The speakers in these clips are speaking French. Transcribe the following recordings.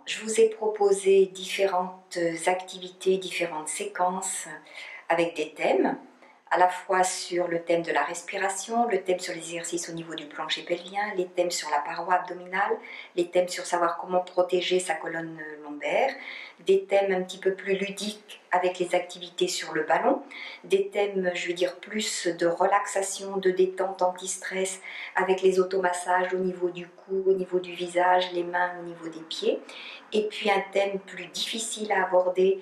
Je vous ai proposé différentes activités, différentes séquences avec des thèmes, à la fois sur le thème de la respiration, le thème sur les exercices au niveau du plancher pelvien, les thèmes sur la paroi abdominale, les thèmes sur savoir comment protéger sa colonne lombaire, des thèmes un petit peu plus ludiques avec les activités sur le ballon, des thèmes, je veux dire, plus de relaxation, de détente anti-stress avec les automassages au niveau du cou, au niveau du visage, les mains au niveau des pieds, et puis un thème plus difficile à aborder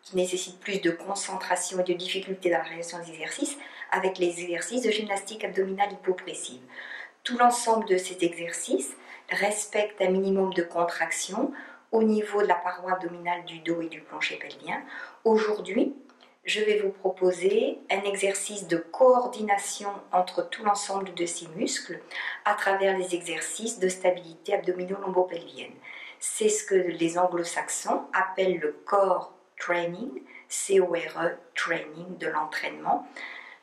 qui nécessite plus de concentration et de difficulté dans la réalisation des exercices, avec les exercices de gymnastique abdominale hypopressive. Tout l'ensemble de ces exercices respecte un minimum de contraction au niveau de la paroi abdominale du dos et du plancher pelvien. Aujourd'hui, je vais vous proposer un exercice de coordination entre tout l'ensemble de ces muscles à travers les exercices de stabilité abdomino-lombo-pelvienne. C'est ce que les anglo-saxons appellent le core training, C-O-R-E, training, de l'entraînement,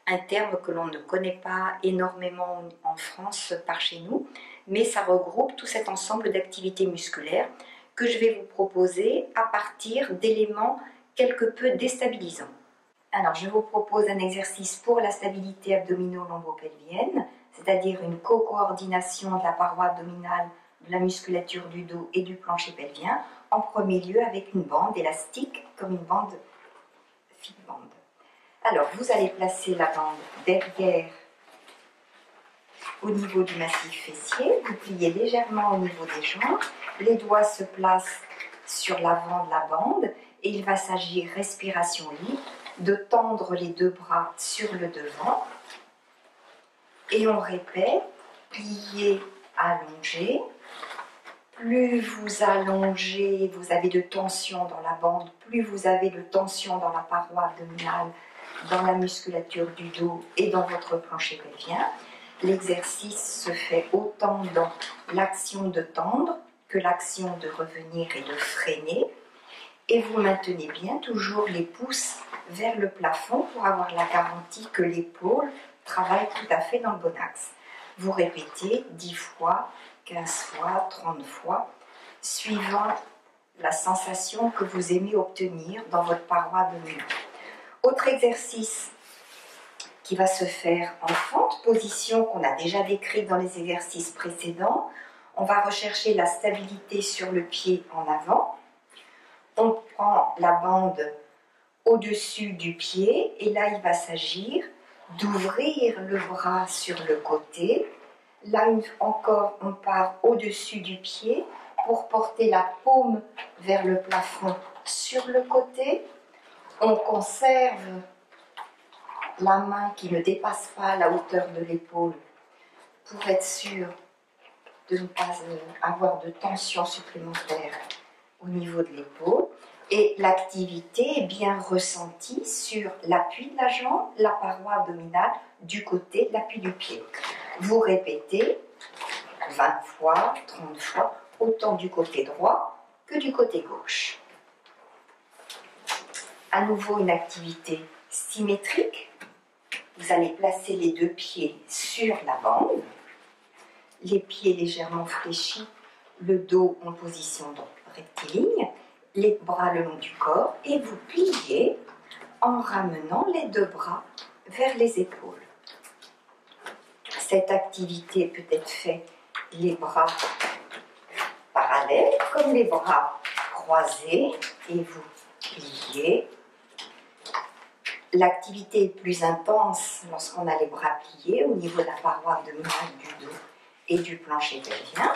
un terme que l'on ne connaît pas énormément en France par chez nous, mais ça regroupe tout cet ensemble d'activités musculaires que je vais vous proposer à partir d'éléments quelque peu déstabilisants. Alors, je vous propose un exercice pour la stabilité abdomino-lombo-pelvienne, c'est-à-dire une co-coordination de la paroi abdominale, de la musculature du dos et du plancher pelvien, en premier lieu avec une bande élastique, comme une bande fit band. Alors, vous allez placer la bande derrière au niveau du massif fessier, vous pliez légèrement au niveau des jambes, les doigts se placent sur l'avant de la bande et il va s'agir, respiration libre, de tendre les deux bras sur le devant et on répète, plier, allonger. Plus vous allongez, vous avez de tension dans la bande, plus vous avez de tension dans la paroi abdominale, dans la musculature du dos et dans votre plancher pelvien. L'exercice se fait autant dans l'action de tendre que l'action de revenir et de freiner. Et vous maintenez bien toujours les pouces vers le plafond pour avoir la garantie que l'épaule travaille tout à fait dans le bon axe. Vous répétez 10 fois, 15 fois, 30 fois, suivant la sensation que vous aimez obtenir dans votre paroi abdominale. Autre exercice qui va se faire en fente, position qu'on a déjà décrite dans les exercices précédents. On va rechercher la stabilité sur le pied en avant. On prend la bande au-dessus du pied et là il va s'agir d'ouvrir le bras sur le côté. Là encore on part au-dessus du pied pour porter la paume vers le plafond sur le côté. On conserve la main qui ne dépasse pas la hauteur de l'épaule pour être sûr de ne pas avoir de tension supplémentaire au niveau de l'épaule. Et l'activité est bien ressentie sur l'appui de la jambe, la paroi abdominale du côté de l'appui du pied. Vous répétez 20 fois, 30 fois, autant du côté droit que du côté gauche. À nouveau une activité symétrique. Vous allez placer les deux pieds sur la bande, les pieds légèrement fléchis, le dos en position rectiligne, les bras le long du corps et vous pliez en ramenant les deux bras vers les épaules. Cette activité peut être faite les bras parallèles comme les bras croisés et vous pliez. L'activité est plus intense lorsqu'on a les bras pliés au niveau de la paroi abdominale du dos et du plancher pelvien.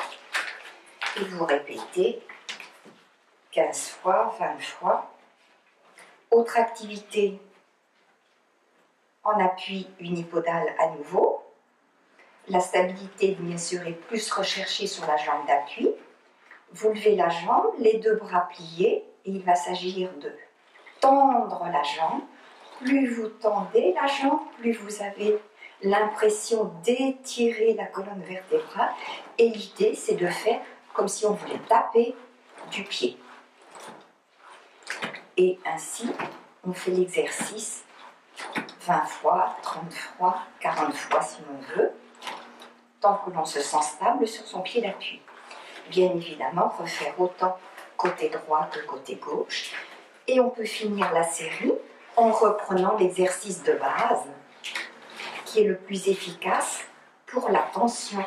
Et vous répétez 15 fois, 20 fois. Autre activité en appui unipodal à nouveau. La stabilité, bien sûr, est plus recherchée sur la jambe d'appui. Vous levez la jambe, les deux bras pliés, et il va s'agir de tendre la jambe. Plus vous tendez la jambe, plus vous avez l'impression d'étirer la colonne vertébrale. Et l'idée, c'est de faire comme si on voulait taper du pied. Et ainsi, on fait l'exercice 20 fois, 30 fois, 40 fois si on veut, tant que l'on se sent stable sur son pied d'appui. Bien évidemment, refaire autant côté droit que côté gauche. Et on peut finir la série en reprenant l'exercice de base qui est le plus efficace pour la tension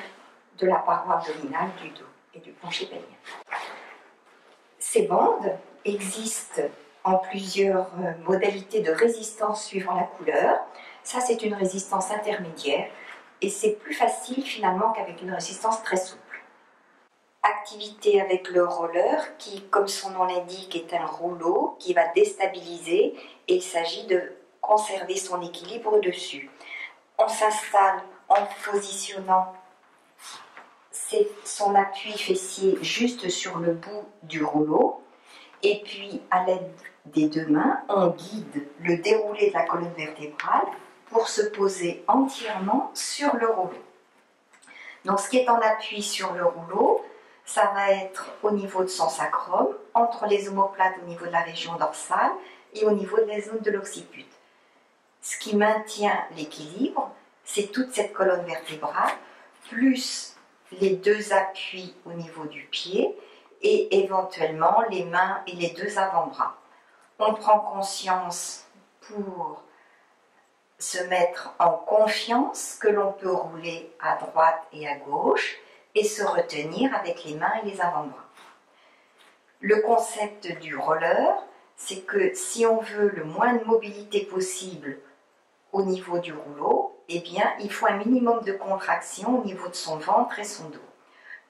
de la paroi abdominale du dos et du plancher pelvien. Ces bandes existent en plusieurs modalités de résistance suivant la couleur. Ça, c'est une résistance intermédiaire et c'est plus facile finalement qu'avec une résistance très souple. Activité avec le roller qui, comme son nom l'indique, est un rouleau qui va déstabiliser et il s'agit de conserver son équilibre dessus. On s'installe en positionnant son appui fessier juste sur le bout du rouleau et puis à l'aide des deux mains, on guide le déroulé de la colonne vertébrale pour se poser entièrement sur le rouleau. Donc ce qui est en appui sur le rouleau, ça va être au niveau de son sacrum, entre les omoplates au niveau de la région dorsale et au niveau de la zone de l'occiput. Ce qui maintient l'équilibre, c'est toute cette colonne vertébrale, plus les deux appuis au niveau du pied et éventuellement les mains et les deux avant-bras. On prend conscience pour se mettre en confiance que l'on peut rouler à droite et à gauche et se retenir avec les mains et les avant-bras. Le concept du roller, c'est que si on veut le moins de mobilité possible au niveau du rouleau, eh bien, il faut un minimum de contraction au niveau de son ventre et son dos.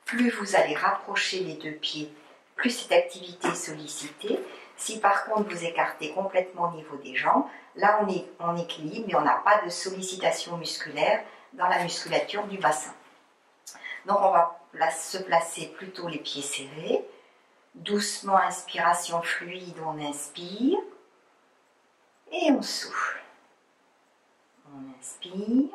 Plus vous allez rapprocher les deux pieds, plus cette activité est sollicitée. Si par contre vous écartez complètement au niveau des jambes, là on est en équilibre et on n'a pas de sollicitation musculaire dans la musculature du bassin. Donc on va se placer plutôt les pieds serrés. Doucement, inspiration fluide, on inspire et on souffle. On inspire,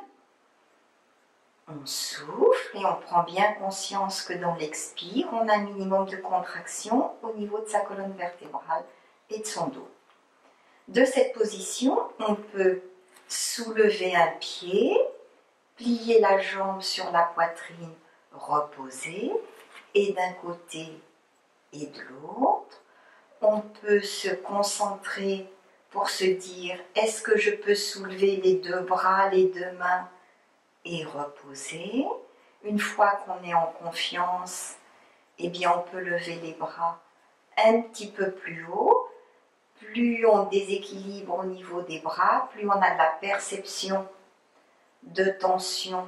on souffle et on prend bien conscience que dans l'expire, on a un minimum de contraction au niveau de sa colonne vertébrale et de son dos. De cette position, on peut soulever un pied, plier la jambe sur la poitrine, reposer, et d'un côté et de l'autre. On peut se concentrer pour se dire, est-ce que je peux soulever les deux bras, les deux mains et reposer. Une fois qu'on est en confiance, eh bien on peut lever les bras un petit peu plus haut. Plus on déséquilibre au niveau des bras, plus on a de la perception de tension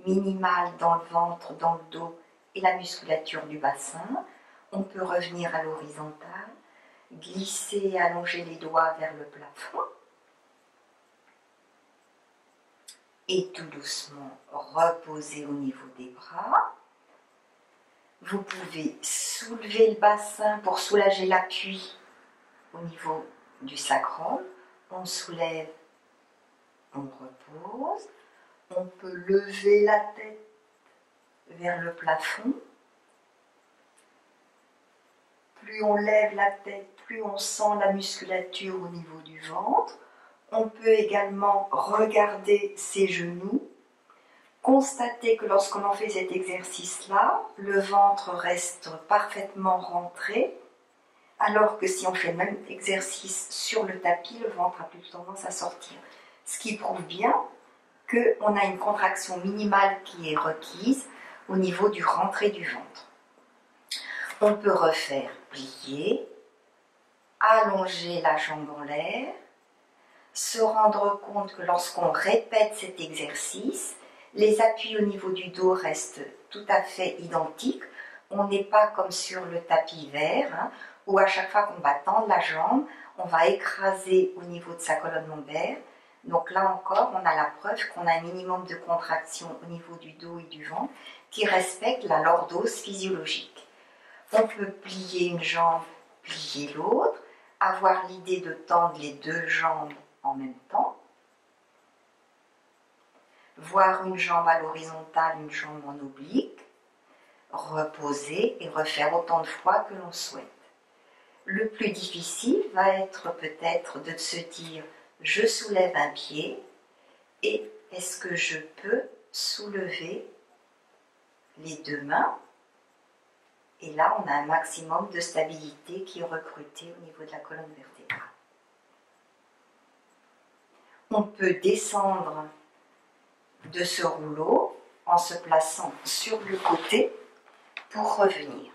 minimale dans le ventre, dans le dos et la musculature du bassin. On peut revenir à l'horizontale, glisser et allonger les doigts vers le plafond. Et tout doucement reposer au niveau des bras. Vous pouvez soulever le bassin pour soulager l'appui au niveau du sacrum. On soulève, on repose. On peut lever la tête vers le plafond. Plus on lève la tête, plus on sent la musculature au niveau du ventre. On peut également regarder ses genoux, constater que lorsqu'on fait cet exercice-là, le ventre reste parfaitement rentré, alors que si on fait le même exercice sur le tapis, le ventre a plus tendance à sortir. Ce qui prouve bien qu'on a une contraction minimale qui est requise au niveau du rentré du ventre. On peut refaire plier, allonger la jambe en l'air, se rendre compte que lorsqu'on répète cet exercice, les appuis au niveau du dos restent tout à fait identiques. On n'est pas comme sur le tapis vert, où à chaque fois qu'on va tendre la jambe, on va écraser au niveau de sa colonne lombaire. Donc là encore, on a la preuve qu'on a un minimum de contraction au niveau du dos et du ventre qui respecte la lordose physiologique. On peut plier une jambe, plier l'autre, avoir l'idée de tendre les deux jambes en même temps, voir une jambe à l'horizontale, une jambe en oblique, reposer et refaire autant de fois que l'on souhaite. Le plus difficile va être peut-être de se dire je soulève un pied et est-ce que je peux soulever les deux mains Et là, on a un maximum de stabilité qui est recruté au niveau de la colonne vertébrale. On peut descendre de ce rouleau en se plaçant sur le côté pour revenir.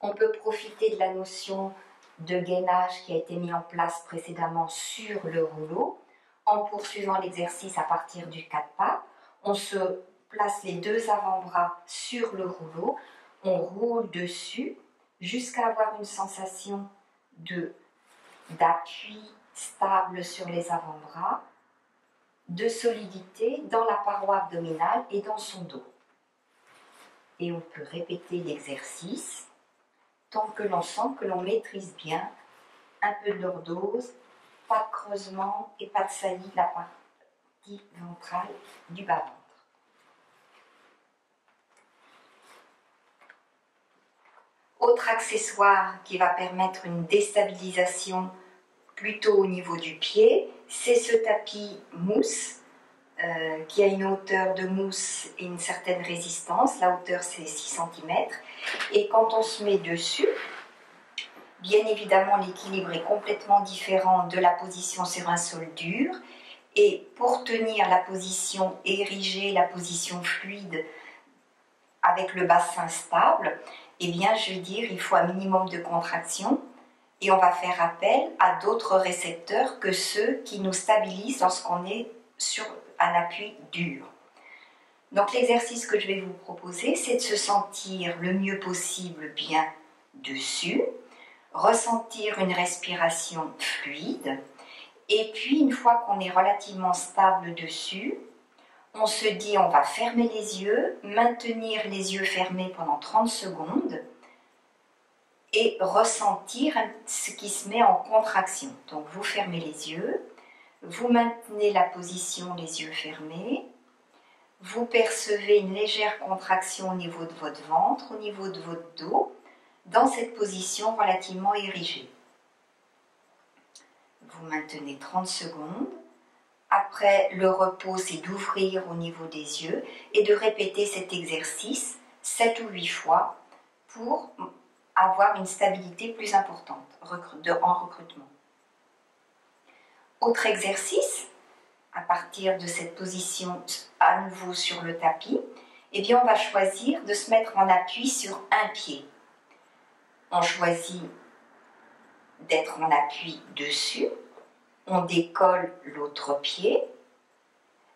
On peut profiter de la notion de gainage qui a été mis en place précédemment sur le rouleau en poursuivant l'exercice à partir du 4 pas. On se place les deux avant-bras sur le rouleau, on roule dessus jusqu'à avoir une sensation d'appui stable sur les avant-bras, de solidité dans la paroi abdominale et dans son dos. Et on peut répéter l'exercice tant que l'on sent que l'on maîtrise bien, un peu de lordose, pas de creusement et pas de saillie de la partie ventrale du bas-ventre. Autre accessoire qui va permettre une déstabilisation plutôt au niveau du pied, c'est ce tapis mousse qui a une hauteur de mousse et une certaine résistance. La hauteur c'est 6 cm. Et quand on se met dessus, bien évidemment l'équilibre est complètement différent de la position sur un sol dur. Et pour tenir la position érigée, la position fluide avec le bassin stable, eh bien je veux dire il faut un minimum de contraction. Et on va faire appel à d'autres récepteurs que ceux qui nous stabilisent lorsqu'on est sur un appui dur. Donc l'exercice que je vais vous proposer, c'est de se sentir le mieux possible bien dessus, ressentir une respiration fluide, et puis une fois qu'on est relativement stable dessus, on se dit on va fermer les yeux, maintenir les yeux fermés pendant 30 secondes, et ressentir ce qui se met en contraction. Donc vous fermez les yeux, vous maintenez la position les yeux fermés, vous percevez une légère contraction au niveau de votre ventre, au niveau de votre dos, dans cette position relativement érigée. Vous maintenez 30 secondes. Après, le repos, c'est d'ouvrir au niveau des yeux et de répéter cet exercice 7 ou 8 fois pour avoir une stabilité plus importante en recrutement. Autre exercice, à partir de cette position à nouveau sur le tapis, eh bien on va choisir de se mettre en appui sur un pied. On choisit d'être en appui dessus, on décolle l'autre pied.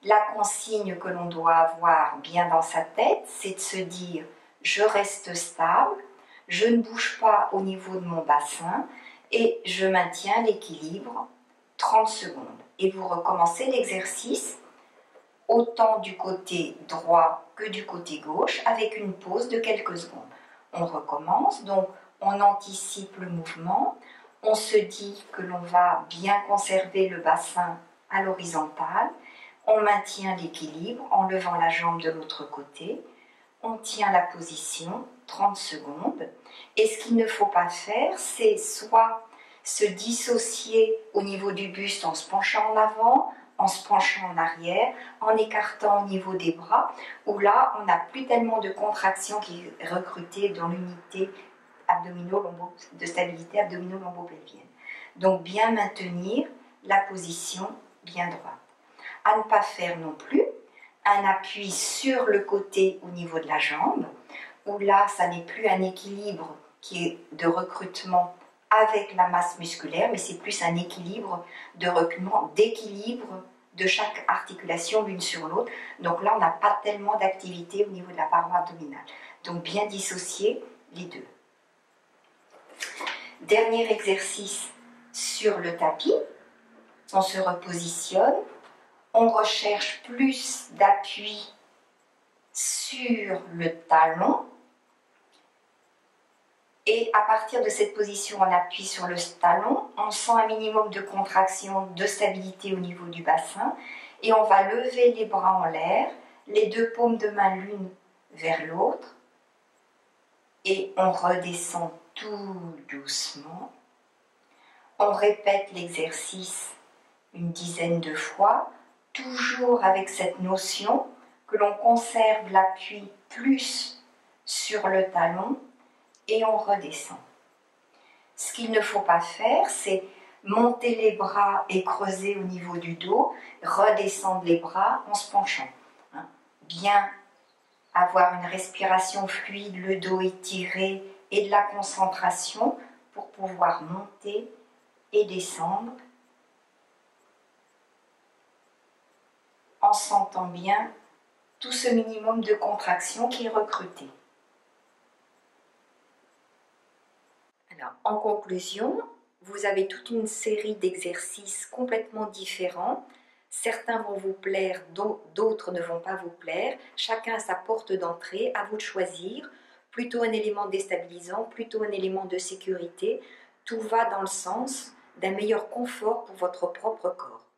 La consigne que l'on doit avoir bien dans sa tête, c'est de se dire « je reste stable », je ne bouge pas au niveau de mon bassin et je maintiens l'équilibre 30 secondes. Et vous recommencez l'exercice autant du côté droit que du côté gauche avec une pause de quelques secondes. On recommence, donc on anticipe le mouvement, on se dit que l'on va bien conserver le bassin à l'horizontale, on maintient l'équilibre en levant la jambe de l'autre côté, on tient la position 30 secondes. Et ce qu'il ne faut pas faire, c'est soit se dissocier au niveau du buste en se penchant en avant, en se penchant en arrière, en écartant au niveau des bras, où là, on n'a plus tellement de contraction qui est recrutée dans l'unité de stabilité abdomino-lombo-pelvienne. Donc, bien maintenir la position bien droite. À ne pas faire non plus un appui sur le côté au niveau de la jambe, où là, ça n'est plus un équilibre qui est de recrutement avec la masse musculaire, mais c'est plus un équilibre de recrutement, d'équilibre de chaque articulation l'une sur l'autre. Donc là, on n'a pas tellement d'activité au niveau de la paroi abdominale. Donc bien dissocier les deux. Dernier exercice sur le tapis, on se repositionne, on recherche plus d'appui sur le talon. Et à partir de cette position, on appuie sur le talon, on sent un minimum de contraction, de stabilité au niveau du bassin, et on va lever les bras en l'air, les deux paumes de main l'une vers l'autre, et on redescend tout doucement. On répète l'exercice une dizaine de fois, toujours avec cette notion que l'on conserve l'appui plus sur le talon et on redescend. Ce qu'il ne faut pas faire, c'est monter les bras et creuser au niveau du dos, redescendre les bras en se penchant. Bien avoir une respiration fluide, le dos étiré et de la concentration pour pouvoir monter et descendre en sentant bien tout ce minimum de contraction qui est recruté. Alors, en conclusion, vous avez toute une série d'exercices complètement différents. Certains vont vous plaire, d'autres ne vont pas vous plaire. Chacun a sa porte d'entrée, à vous de choisir. Plutôt un élément déstabilisant, plutôt un élément de sécurité. Tout va dans le sens d'un meilleur confort pour votre propre corps.